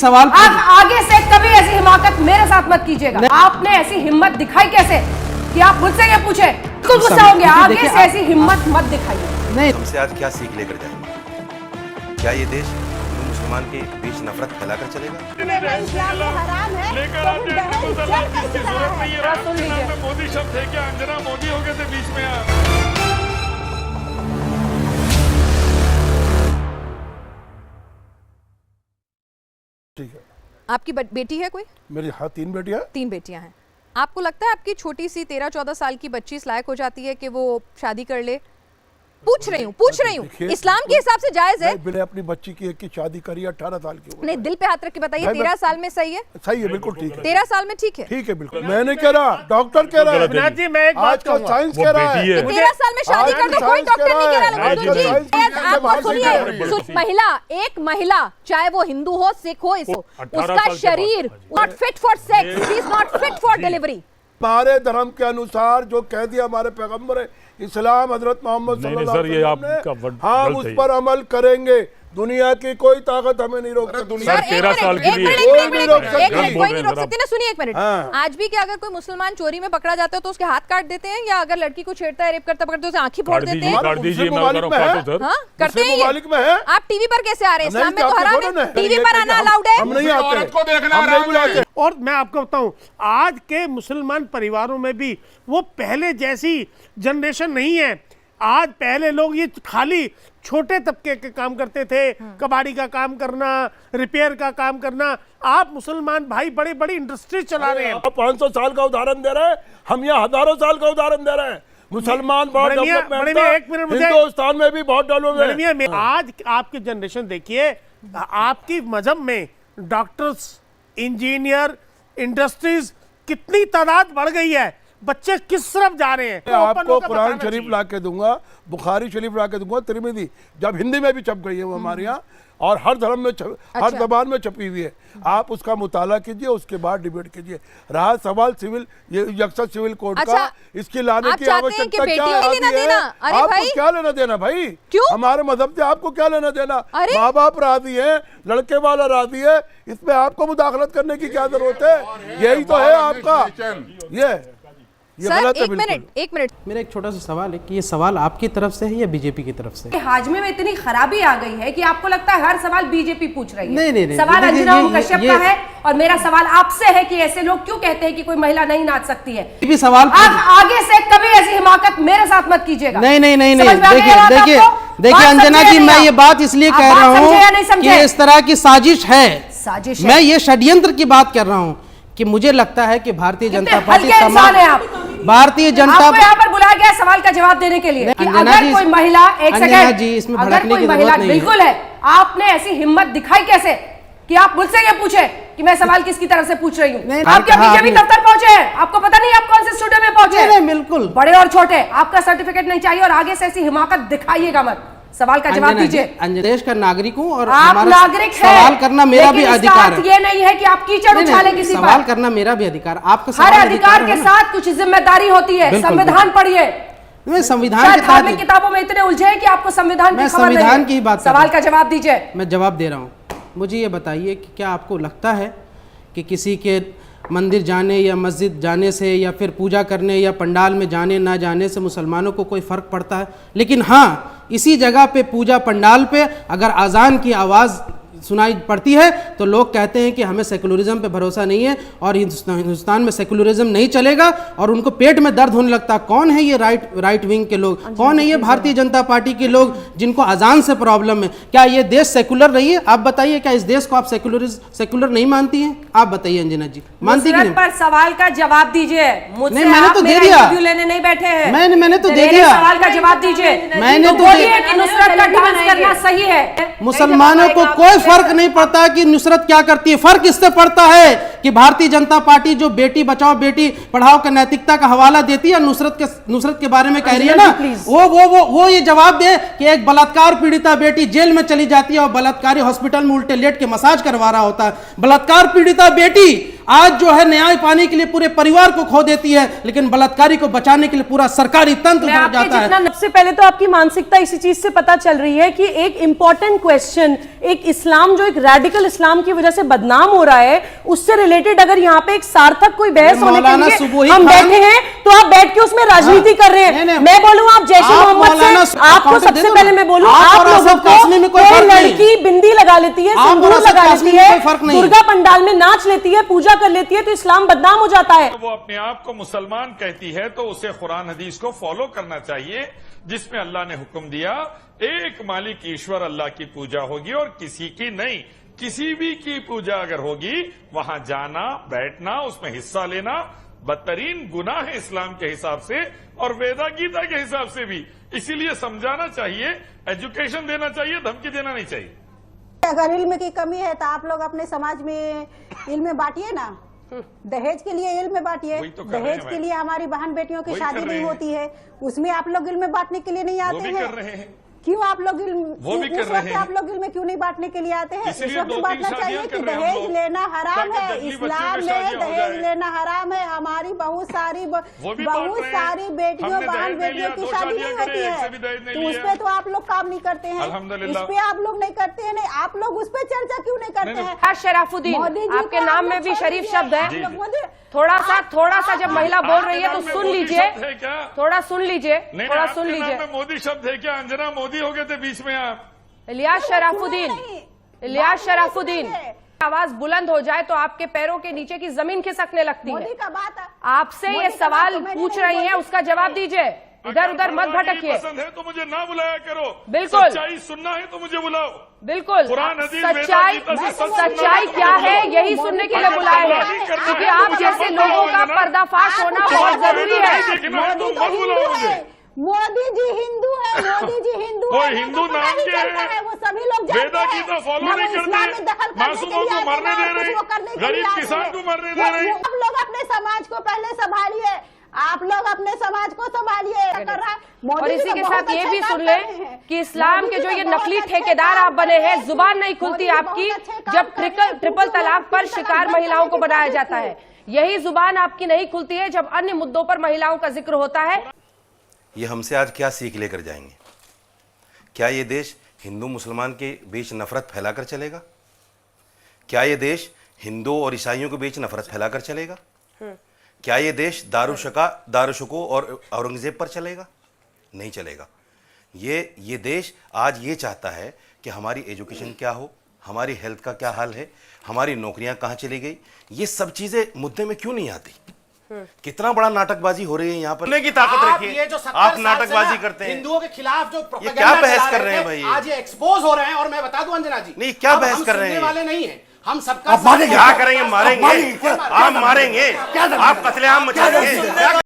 सवाल आप आगे से कभी ऐसी हिमाकत मेरे साथ मत कीजिएगा। आपने ऐसी हिम्मत दिखाई कैसे कि आप मुझसे ये पूछे? बिल्कुल गुस्सा होंगे। आगे से ऐसी हिम्मत मत दिखाइए। नहीं, हमसे आज क्या सीख लेकर जाएंगे? क्या ये देश हिंदू मुसलमान के बीच नफरत फैलाकर चलेगा? मोदी शब्द है क्या? अंजना मोदी हो गए थे बीच में आप। ठीक है। आपकी बेटी है कोई? मेरी हाँ 3 बेटियां। 3 बेटियां हैं। आपको लगता है आपकी छोटी सी 13-14 साल की बच्ची इस लायक हो जाती है कि वो शादी कर ले? पूछ रही हूँ। इस्लाम के हिसाब से जायज है? मैंने अपनी बच्ची की एक की शादी करी 18 साल की उम्र। नहीं, दिल पे हाथ रख के बताइए, 13 साल में सही है? सही है, बिल्कुल ठीक है। 13 साल में ठीक है? ठीक है, बिल्कुल। मैं नहीं कह रहा, डॉक्टर कह रहा है जी, मैं एक बात आजकल साइंस कह रहा है। 13 साल में शादी कर दो, कोई डॉक्टर नहीं कह रहा। आपको सुनिए, एक महिला चाहे वो हिंदू हो, सिख हो, उसका शरीर not fit for sex, she is not fit for delivery. हमारे धर्म के अनुसार जो कह दिया हमारे पैगंबर इस्लाम हजरत मोहम्मद सल्लल्लाहु अलैहि वसल्लम ने, हम उस पर अमल करेंगे। दुनिया की कोई ताकत हमें नहीं रोक सकती। सर 13 साल के लिए कोई नहीं रोक सकती। कोई नहीं रोक सकती ना। सुनिए एक मिनट, हाँ। आज भी क्या अगर कोई मुसलमान चोरी में पकड़ा जाता है तो उसके हाथ काट देते हैं, या अगर लड़की को छेड़ता है, रेप करता पकड़ते हैं, उसे आंखें फोड़ देते हैं? काट दीजिए, मुबालिक में है। हाँ, करते हैं ये? मुबालिक में है। आप टीवी पर कैसे आ रहे हैं? इस्लाम में तो हराम है, टीवी पर आना हम- अलाउड है? हम नहीं आते, हम नहीं बुलाते। और मैं आपको बताऊं, आज के मुसलमान परिवारों में भी वो पहले जैसी जनरेशन नहीं है। आज पहले लोग ये खाली छोटे तबके के काम करते थे, कबाड़ी का काम करना, रिपेयर का काम करना। आप मुसलमान भाई बड़ी बड़ी इंडस्ट्री चला रहे हैं। 500 साल का उदाहरण दे रहे हैं, हम यहाँ हजारों साल का उदाहरण दे रहे हैं। मुसलमान बहुत डेवलपमेंट है, एक मिनट मुझे, हिंदुस्तान में भी बहुत डेवलपमेंट है। आज आपकी जनरेशन देखिए, आपकी मजहब में डॉक्टर्स, इंजीनियर, इंडस्ट्रीज कितनी तादाद बढ़ गई है। बच्चे किस तरफ जा रहे हैं? मैं आपको कुरान शरीफ ला के दूंगा, बुखारी शरीफ ला के दूंगा, तिरमिज़ी जब हिंदी में भी छप गई है वो हमारे यहाँ, और हर धर्म में हर जबान में छपी हुई है। आप उसका मुताला कीजिए, उसके बाद डिबेट कीजिए। रहा सवाल सिविल यकसर सिविल कोड का, इसकी लाने की आवश्यकता क्या है? आपको क्या लेना देना भाई? हमारे मजहब से आपको क्या लेना देना? माँ बाप राजी है, लड़के वाला राजी है, इसमें आपको मुदाखलत करने की क्या जरूरत है? यही तो है आपका। सर एक मिनट, मेरा एक छोटा सा सवाल है कि ये सवाल आपकी तरफ से है या बीजेपी की तरफ से? हाजमे में इतनी खराबी आ गई है कि आपको लगता है हर सवाल बीजेपी पूछ रही है। नहीं, सवाल अंजना कश्यप का है, और मेरा सवाल आपसे है कि ऐसे लोग क्यों कहते हैं कि कोई महिला नहीं नाच सकती है? भी सवाल आप आगे से कभी ऐसी हिमाकत मेरे साथ मत कीजिएगा। नहीं, देखिए अंजना जी, मैं ये बात इसलिए कह रहा हूँ कि इस तरह की साजिश है। मैं ये षड्यंत्र की बात कर रहा हूँ कि मुझे लगता है कि भारतीय जनता पार्टी भारतीय जनता आपको यहाँ पर बुलाया गया सवाल का जवाब देने के लिए कि अगर कोई महिला, एक सेकंड जी, इसमें अगर भड़कने कोई की महिला जरूरत नहीं बिल्कुल है, आपने ऐसी हिम्मत दिखाई कैसे कि आप मुझसे ये पूछे कि मैं सवाल किसकी तरफ से पूछ रही हूँ? आप क्या बीजेपी दफ्तर पहुंचे हैं? आपको पता नहीं आप कौन से स्टूडियो में पहुंचे? नहीं, बिल्कुल। बड़े और छोटे, आपका सर्टिफिकेट नहीं चाहिए, और आगे से ऐसी हिमाकत दिखाइएगा मत। सवाल का जवाब दीजिए। देश का नागरिक हूँ और आप नागरिक हैं, सवाल करना मेरा भी अधिकार है। ये नहीं है कि आप कीचड़ उछाले किसी पर। सवाल करना मेरा भी अधिकार, आपका हर अधिकार के साथ कुछ जिम्मेदारी होती है। संविधान पढ़िए। मैं संविधान के धार्मिक किताबों में इतने उलझे हैं कि आपको संविधान की खबर नहीं है। संविधान की बात, सवाल का जवाब दीजिए। मैं जवाब दे रहा हूँ। मुझे ये बताइए कि क्या आपको लगता है कि किसी के मंदिर जाने या मस्जिद जाने से या फिर पूजा करने या पंडाल में जाने ना जाने से मुसलमानों को कोई फ़र्क पड़ता है? लेकिन हाँ, इसी जगह पे पूजा पंडाल पे अगर अजान की आवाज़ सुनाई पड़ती है तो लोग कहते हैं कि हमें सेकुलरिज्म पे भरोसा नहीं है और हिंदुस्तान में सेकुलरिज्म नहीं चलेगा, और उनको पेट में दर्द होने लगता है। कौन है ये राइट विंग के लोग? कौन है ये भारतीय जनता पार्टी के लोग जिनको अजान से प्रॉब्लम है? क्या ये देश सेकुलर नहीं है? आप बताइए, क्या इस देश को आप सेकुलर नहीं मानती हैं? आप बताइए अंजना जी, मानती कि नहीं? पर सवाल का जवाब दीजिए। नहीं, मैंने तो दे दिया। लेने नहीं बैठे हैं। मैंने तो दे दिया। सवाल का जवाब दीजिए। मैंने तो बोलिए कि नुसरत का डिफेंस करना सही है। मुसलमानों को कोई फर्क नहीं पड़ता कि नुसरत क्या करती है। फर्क इससे पड़ता है कि भारतीय जनता पार्टी जो बेटी बचाओ बेटी पढ़ाओ का नैतिकता का हवाला देती है, नुसरत के बारे में कह रही है ना, वो ये जवाब दे कि एक बलात्कार पीड़िता बेटी जेल में चली जाती है और बलात्कारी हॉस्पिटल में उल्टे लेट के मसाज करवा रहा होता है। बलात्कार पीड़िता बेटी आज जो है न्याय पाने के लिए पूरे परिवार को खो देती है, लेकिन बलात्कारी को बचाने के लिए पूरा सरकारी तंत्र मैं उधर आपके जाता है। जितना सबसे पहले तो आपकी मानसिकता इसी चीज से पता चल रही है कि एक इंपॉर्टेंट क्वेश्चन, एक इस्लाम जो एक रेडिकल इस्लाम की वजह से बदनाम हो रहा है, उससे रिलेटेड अगर यहाँ पे एक सार्थक कोई बहस होने के लिए हम बैठे हैं तो आप बैठ के उसमें राजनीति कर रहे हैं। मैं बोलूं आप जैश ए मोहम्मद से, आपको सबसे पहले मैं बोलूं, आप लोगों को कोई लड़की बिंदी लगा लेती है, सिंदूर लगा लेती है, दुर्गा पंडाल में नाच लेती है, पूजा कर लेती है, तो इस्लाम बदनाम हो जाता है। वो अपने आप को मुसलमान कहती है तो उसे कुरान हदीस को फॉलो करना चाहिए, जिसमें अल्लाह ने हुक्म दिया एक मालिक ईश्वर अल्लाह की पूजा होगी और किसी की नहीं। किसी भी की पूजा अगर होगी वहां जाना, बैठना, उसमें हिस्सा लेना बदतरीन गुनाह है इस्लाम के हिसाब से और वेदा गीता के हिसाब से भी। इसीलिए समझाना चाहिए, एजुकेशन देना चाहिए, धमकी देना नहीं चाहिए। अगर इल्म की कमी है तो आप लोग अपने समाज में इल्म बांटिए ना, दहेज के लिए इल्म बांटिए। दहेज के लिए हमारी बहन बेटियों की शादी नहीं होती है, उसमें आप लोग इल्म बांटने के लिए नहीं आते हैं। क्यों आप लोग वो भी कर रहे हैं। आप लोग इल्म क्यों नहीं बांटने के लिए आते हैं? इस वक्त बांटना चाहिए कि दहेज लेना हराम है, इस्लाम में दहेज लेना हराम है। हमारी बहुत सारी बेटियों बहन बेटियों की शादी नहीं होती है, तो उस पे तो आप लोग काम नहीं करते हैं, इस पे आप लोग नहीं करते हैं। आप लोग उस पे चर्चा क्यों नहीं करते हैं? शराफुद्दीन, आपके नाम में भी शरीफ शब्द है। थोड़ा सा जब महिला बोल रही है तो सुन लीजिए, थोड़ा सुन लीजिए। मोदी शब्द है क्या? अंजना मोदी हो गए थे बीच में आप। इलियास शराफुद्दीन, आवाज बुलंद हो जाए तो आपके पैरों के नीचे की जमीन खिसकने लगती है। आपसे ये सवाल पूछ रही हैं, उसका जवाब दीजिए, इधर उधर मत भटकिए। पसंद है तो मुझे ना बुलाया करो। बिल्कुल। सच्चाई सुनना है तो मुझे बुलाओ। बिल्कुल। सच्चाई क्या है यही सुनने के लिए बुलाए हैं, क्योंकि आप जैसे लोगों का पर्दाफाश होना बहुत जरूरी है। मोदी जी हिंदू है, मोदी जी हिंदू वो हिंदू नाम के हैं, वो सभी लोग वेदा गीता फॉलो नहीं करते, मासूमों को मरने दे रहे, गरीब किसान को मरने दे रहे। आप लोग अपने समाज को पहले संभालिए, आप लोग अपने समाज को संभालिए। और इसी के साथ ये भी सुन ले कि इस्लाम के जो ये नकली ठेकेदार आप बने हैं, जुबान नहीं खुलती आपकी जब ट्रिपल तलाक पर शिकार महिलाओं को बनाया जाता है। यही जुबान आपकी नहीं खुलती है जब अन्य मुद्दों पर महिलाओं का जिक्र होता है। ये हमसे आज क्या सीख लेकर जाएंगे? क्या ये देश हिंदू मुसलमान के बीच नफरत फैलाकर चलेगा? क्या ये देश हिंदू और ईसाइयों के बीच नफरत फैलाकर चलेगा? क्या ये देश दारूशुको और औरंगजेब पर चलेगा? नहीं चलेगा। ये देश आज ये चाहता है कि हमारी एजुकेशन क्या हो, हमारी हेल्थ का क्या हाल है, हमारी नौकरियां कहाँ चली गई, ये सब चीजें मुद्दे में क्यों नहीं आती? कितना बड़ा नाटकबाजी हो रही है यहाँ पर। की ताकत रखिए, आप नाटकबाजी करते हैं। हिंदुओं के खिलाफ जो ये क्या बहस कर रहे हैं भाई? आज ये एक्सपोज हो रहे हैं। और मैं बता दूं अंजना जी, नहीं क्या बहस कर रहे हैं? वाले नहीं है हम, सबका क्या करेंगे? मारेंगे, आप मारेंगे, आप कत्लेआम मचाएंगे।